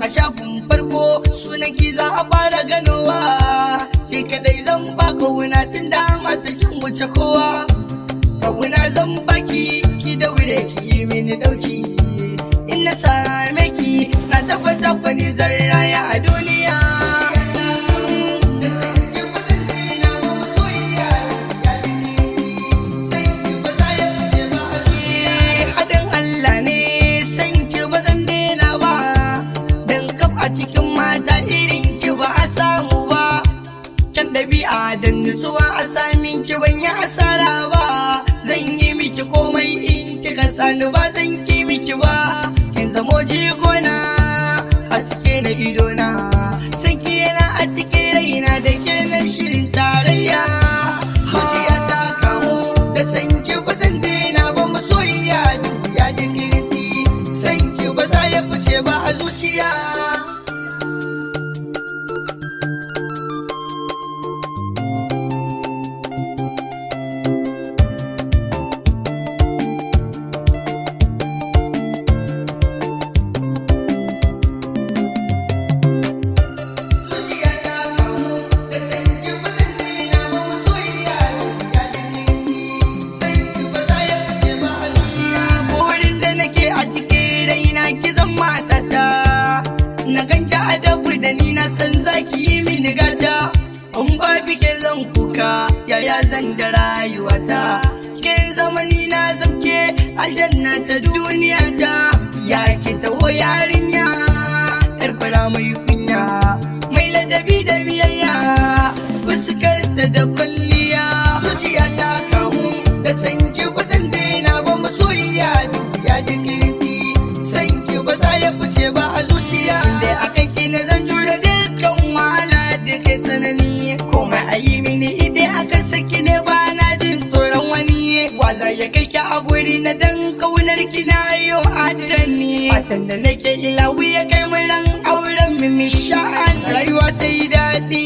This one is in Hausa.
a shafin farko sunan ki za a fara ganowa, shi kadai zan baka wuna tun da matakin wuce kowa. Kawuna zan baki ki daure ki yi mini dauki, in na same ki na tabbata kwani zan raya a duniya. Haɗin Allah ne san ki ba zan daina ba, don kaf a cikin mata irin ki ba a samu ba. Can ɗabi'a da nutsuwa a samin ki ban yi asara ba, zan yi miki komai in kika sani ba zan ki miki ba. Kin zamo jigona haske na idona, san ki yana a cikin raina da ke nan shirin tarayya. Zuciya ta kamu da san ki ba zan daina ba, masoyiya ya ji kirti, san ki ba za ya fice ba a zuciya. Na ganki adabu da ni na san zaki yi mini garda, in ba bike zan kuka yaya zan da rayuwata. Kin zamani na zamke aljanna ta duniya ta, ya ki taho yarinya yar fara mai kunya, mai ladabi da biyayya, fuskarta da kwalliya. Zuciya ta kamu da san ki ba zan daina ba, masoyiya ya ji kirti, san ki ba za ya fice ba a zuciya. Inda akan ki na zan jure dukkan wahala da kai tsanani, komai a yi mini idan aka saki ne ba na jin tsoron wani. Waza ya kai ki a guri na dan kaunar ki na yo adani, fatan da nake ilawu ya kai mu ran auren mu sha'ani, rayuwa ta yi daɗi.